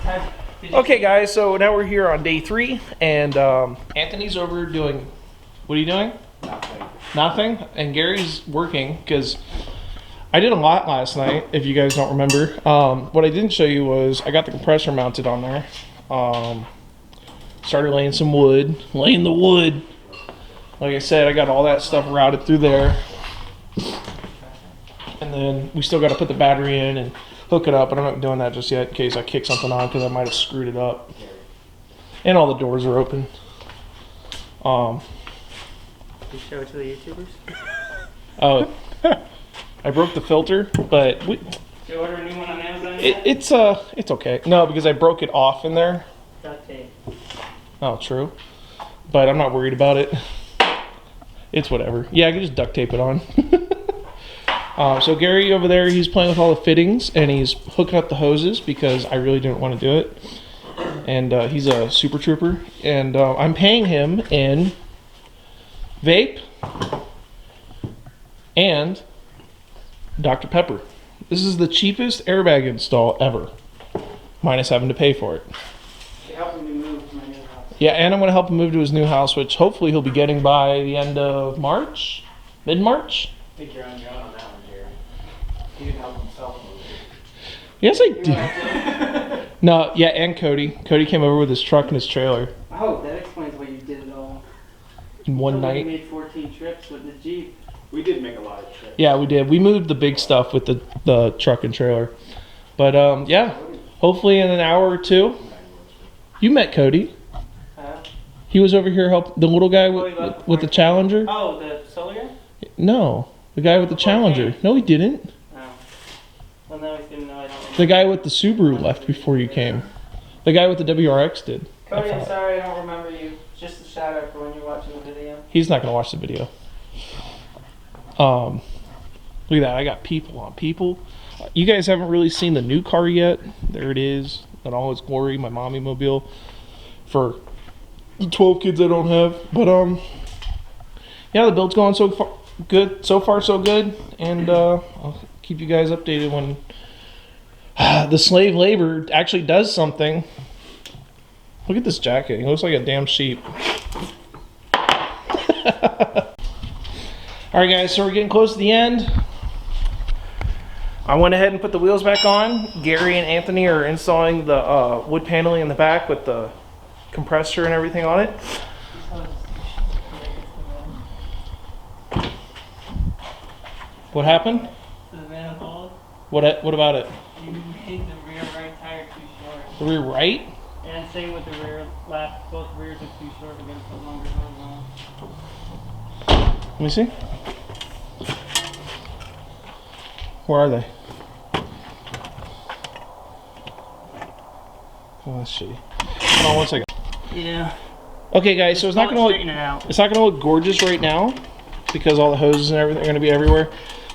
Okay, guys, so now we're here on day 3, and Anthony's over doing. What are you doing? Nothing. And Gary's working because I did a lot last night. If you guys don't remember, what I didn't show you was I got the compressor mounted on there. Started laying some wood. Laying the wood. Like I said, I got all that stuff routed through there. And then we still got to put the battery in and hook it up, but I'm not doing that just yet in case I kick something on because I might have screwed it up. And all the doors are open. You show it to the YouTubers? Oh, I broke the filter, but Did you order a new one on Amazon? it's okay. No, because I broke it off in there. Duct tape. Oh, true. But I'm not worried about it. It's whatever. Yeah, I can just duct tape it on. So Gary over there, he's playing with all the fittings and he's hooking up the hoses because I really didn't want to do it. And he's a super trooper. And I'm paying him in vape and Dr. Pepper. This is the cheapest airbag install ever, minus having to pay for it. You're helping me move to my new house. Yeah, and I'm going to help him move to his new house, which hopefully he'll be getting by the end of March, mid-March. I think you're on your own on that one, Gary. He didn't help himself move. Yes, I did. No, yeah, and Cody. Cody came over with his truck and his trailer Oh, that explains why you did it all. in one You night. made 14 trips with the Jeep. We did make a lot of trips. Yeah, we did. We moved the big stuff with the truck and trailer. But yeah, hopefully in an hour or two. You met Cody. He was over here help the little guy with the Challenger. Oh, the solar guy? No, the guy with the Challenger. No, he didn't. Oh. Well, now he's gonna know I don't. The guy with the Subaru left before you came. The guy with the WRX did. Cody, I'm sorry I don't remember you. Just a shout out for when you're watching the video. He's not gonna watch the video. Look at that. I got people on people. You guys haven't really seen the new car yet. There it is in all its glory. My mommy mobile for the 12 kids I don't have. But yeah, the build's going so far good. So far so good. And I'll keep you guys updated when the slave labor actually does something. Look at this jacket. He looks like a damn sheep. Alright guys, so we're getting close to the end. I went ahead and put the wheels back on. Gary and Anthony are installing the wood paneling in the back with the compressor and everything on it. What happened? The man called. What about it? You made the rear right tire too short. The rear right? And same with the rear left. Both rears are too short. We're gonna put longer hose on. Let me see. Where are they? Oh, that's shitty. Hold on one second. Yeah. Okay, guys. So it's not gonna straighten it out. It's not gonna look gorgeous right now because all the hoses and everything are gonna be everywhere.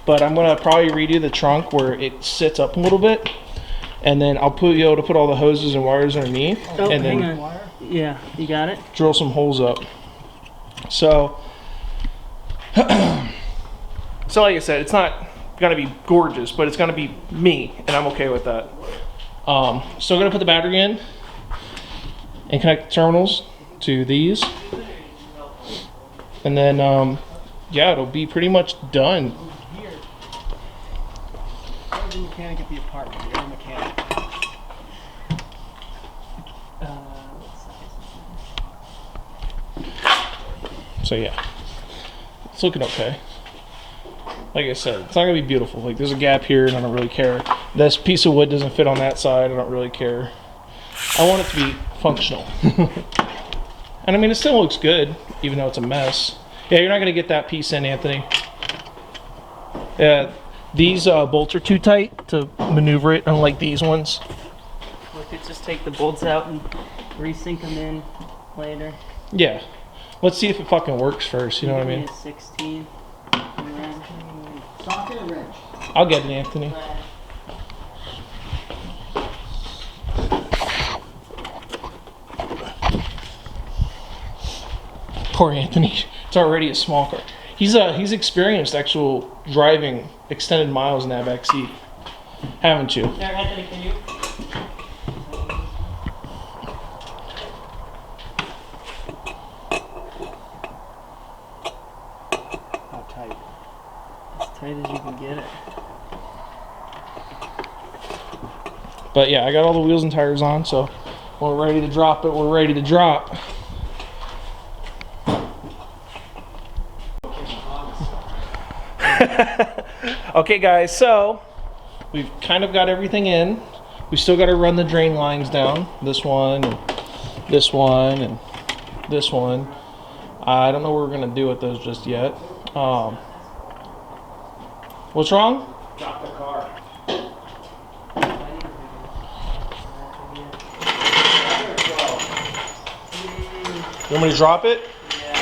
But I'm gonna probably redo the trunk where it sits up a little bit, and then I'll be able to put all the hoses and wires underneath, Oh, and hang then on. Yeah, you got it. drill some holes up. So, so like I said, it's not gonna be gorgeous, but it's gonna be me, and I'm okay with that. Still gonna put the battery in and connect the terminals to these, and then yeah, it'll be pretty much done. Here. You're the mechanic at the apartment. You're the mechanic. So yeah, it's looking okay. Like I said, it's not gonna be beautiful. Like there's a gap here and I don't really care. This piece of wood doesn't fit on that side, I don't really care. I want it to be functional. And I mean, it still looks good, even though it's a mess. Yeah, you're not gonna get that piece in, Anthony. Yeah, these bolts are too tight to maneuver it, unlike these ones. We could just take the bolts out and resync them in later. Yeah. Let's see if it fucking works first, you know what I mean? 16. Socket and wrench. I'll get it, Anthony. Poor Anthony. It's already a small car. He's experienced actual driving extended miles in that back seat, haven't you? There, Anthony, can you? But yeah, I got all the wheels and tires on, so when we're ready to drop it, we're ready to drop. Okay guys, so we've kind of got everything in. We still got to run the drain lines down. This one, and this one, and this one. I don't know what we're gonna do with those just yet. What's wrong? Drop the car. You want me to drop it? Yeah.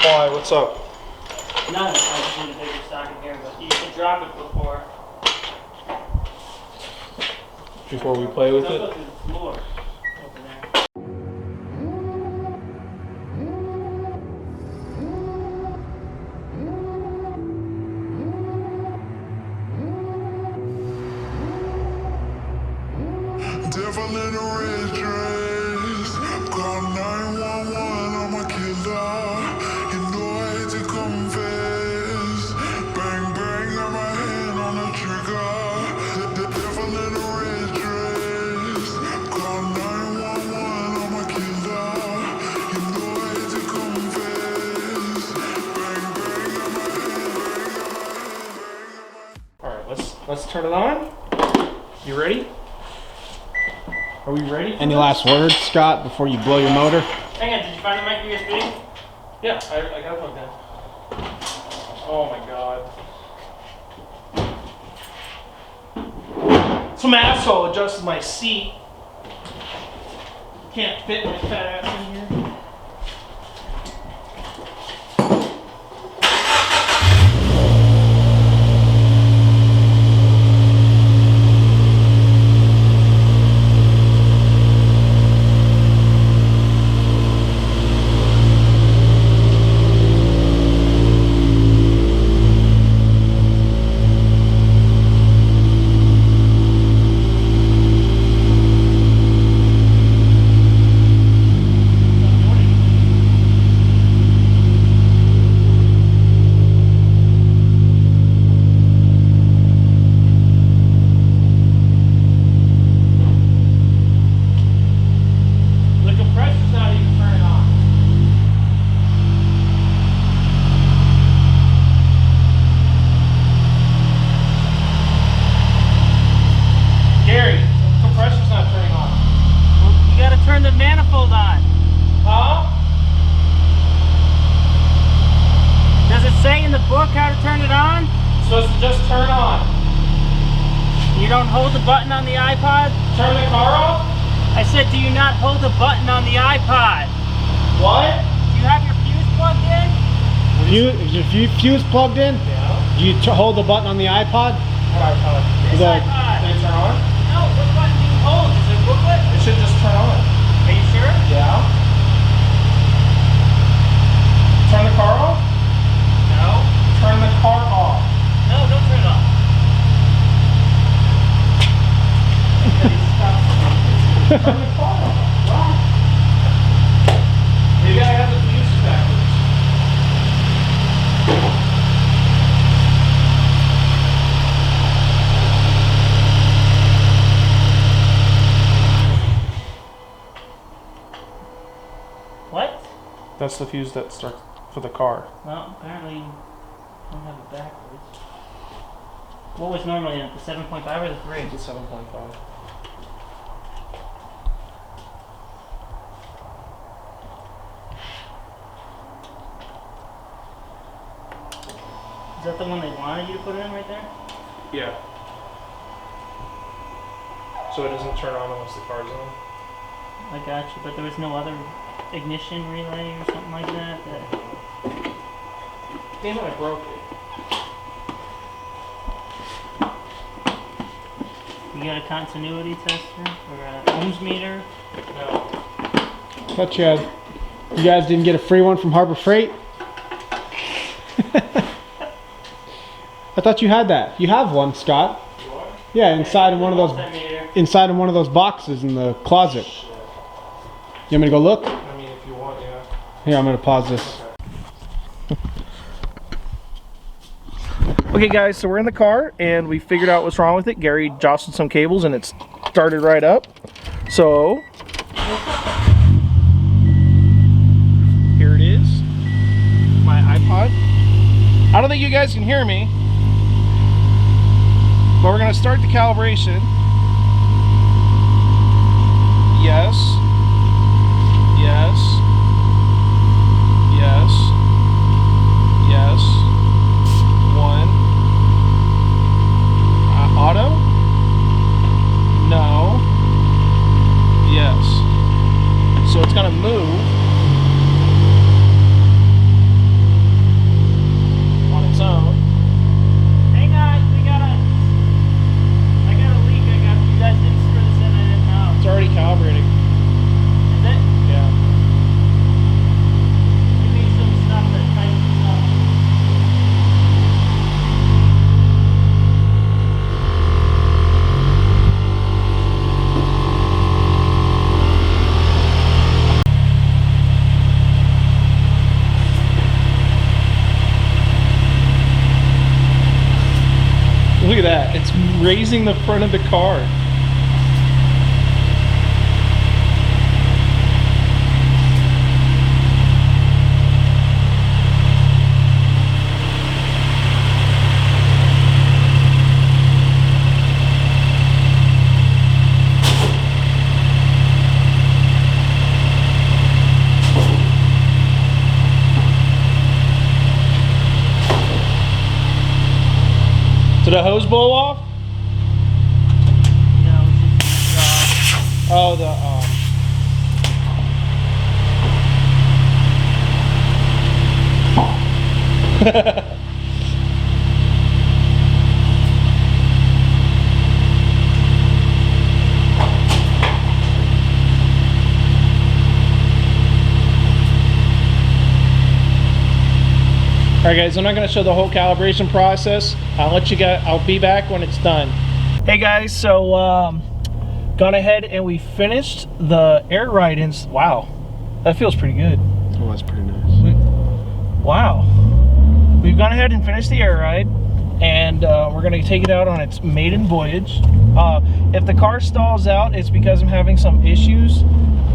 Why? What's up? None. I just need a bigger stocking here, but you should drop it before. Before we play with Don't it? go through the floor over there. Devil in a red dress. Call 911, I'm a killer. You know I hate to confess. Bang, bang, got my hand on the trigger. The devil in a red dress. Call 911, I'm a killer. You know I hate to confess. Bang, bang, got my hand. All right, let's turn it on. You ready? Are we ready? Any last words, Scott, before you blow your motor? Hang on, did you find the micro USB? Yeah, I got it plugged in. Oh my god. Some asshole adjusted my seat. Can't fit my fat ass in here. Supposed to just turn on. You don't hold the button on the iPod? Turn the car off? I said, do you not hold the button on the iPod? What? Do you have your fuse plugged in? Is your fuse plugged in? Yeah. Do you hold the button on the iPod? What iPod? This The- iPod. Did it turn on? No, what button do you hold? Is it booklet? It should just turn on. Are you sure? Yeah. Turn the car off? No. Turn the car off. No, don't turn it off. Turn the car off. What? Maybe I have the fuses backwards. What? That's the fuse that starts for the car. Well, apparently you don't have it backwards. What was normally in it, the 7.5 or the 3? It's a 7.5. Is that the one they wanted you to put in right there? Yeah. So it doesn't turn on unless the car's on. I got you, but there was no other ignition relay or something like that? Damn it, I broke it. You got a continuity tester or a ohms meter? No. Thought you guys didn't get a free one from Harbor Freight? I thought you had that. You have one, Scott. What? Yeah, inside of one of those Multimeter. inside of one of those boxes in the closet. You want me to go look? I mean, if you want, yeah. Here, I'm gonna pause this. Okay guys, so we're in the car and we figured out what's wrong with it. Gary jostled some cables and it's started right up. So here it is, my iPod. I don't think you guys can hear me, but we're gonna start the calibration. Yes, yes, yes, yes. One. Auto? No. Yes. So it's gonna move on its own. Hang on, I got a leak. You guys didn't screw this in, I didn't know. It's already calibrating. Is it? Yeah. Give me some stuff that tightens this up. Look at that. It's raising the front of the car. Did the hose blow off? No, it's just, Oh, the All right, guys, I'm not going to show the whole calibration process. I'll be back when it's done. Hey guys, so gone ahead and we finished the air ride ins. Wow, that feels pretty good. It was pretty nice. Wow. We've gone ahead and finished the air ride, and we're going to take it out on its maiden voyage. If the car stalls out, it's because I'm having some issues,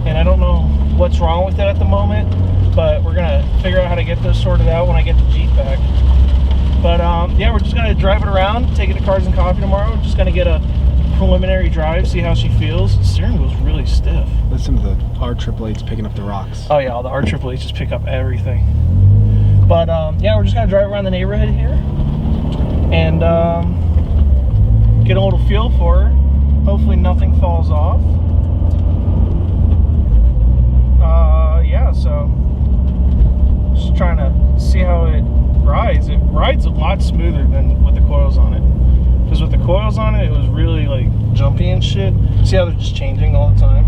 and I don't know what's wrong with it at the moment, but we're going to figure out how to get those sorted out when I get the Jeep back. But yeah, we're just going to drive it around, take it to Cars and Coffee tomorrow. We're just going to get a preliminary drive, see how she feels. The steering wheel's really stiff. Listen to the R888s picking up the rocks. Oh yeah, all the R888s just pick up everything. But yeah, we're just going to drive around the neighborhood here and get a little feel for her. Hopefully nothing falls off. Yeah, so just trying to see how it rides. It rides a lot smoother than with the coils on it. Because with the coils on it, it was really like jumpy and shit. See how they're just changing all the time?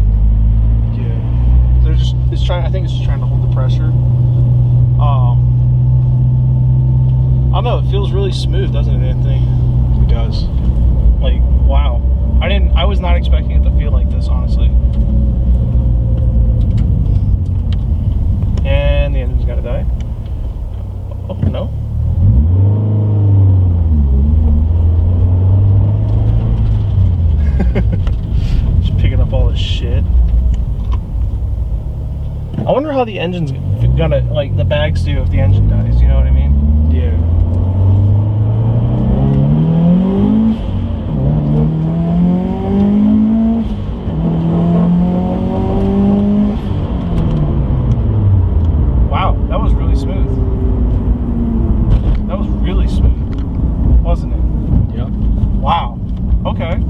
Yeah. They're just, I think it's just trying to hold the pressure. I don't know, it feels really smooth, doesn't it, Anthony? It does. Like, wow. I was not expecting it to feel like this, honestly. And the engine's gotta die. Oh, no. Just picking up all this shit. I wonder how the engine's gonna, like, the bags do if the engine dies, you know what I mean? Yeah. Wow, that was really smooth. That was really smooth, wasn't it? Yep. Wow. Okay.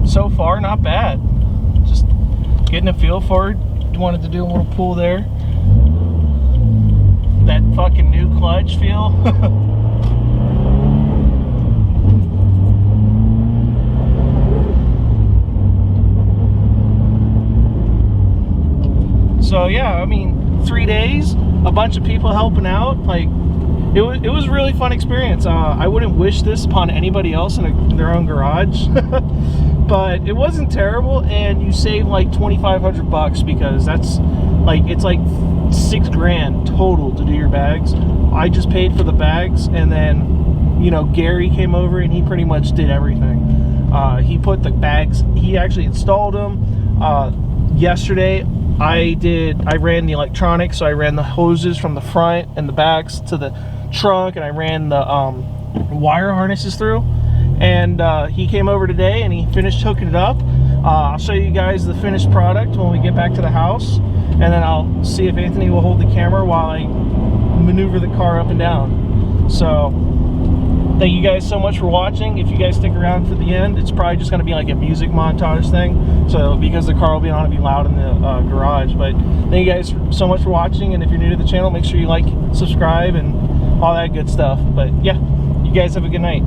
So far, not bad. Just getting a feel for it. Wanted to do a little pull there. That fucking new clutch feel. So yeah, I mean, 3 days, a bunch of people helping out. Like, it was a really fun experience. I wouldn't wish this upon anybody else in their own garage. But it wasn't terrible, and you save like $2,500 because that's like, it's like $6 grand total to do your bags. I just paid for the bags, and then, you know, Gary came over and he pretty much did everything. He put the bags, he actually installed them yesterday. I ran the electronics, so I ran the hoses from the front and the backs to the trunk, and I ran the wire harnesses through. And he came over today and he finished hooking it up. I'll show you guys the finished product when we get back to the house, and then I'll see if Anthony will hold the camera while I maneuver the car up and down. So thank you guys so much for watching. If you guys stick around to the end, it's probably just going to be like a music montage thing, so because the car will be on, it'll be loud in the garage. But thank you guys so much for watching, and if you're new to the channel, make sure you like, subscribe, and all that good stuff. But yeah, you guys have a good night.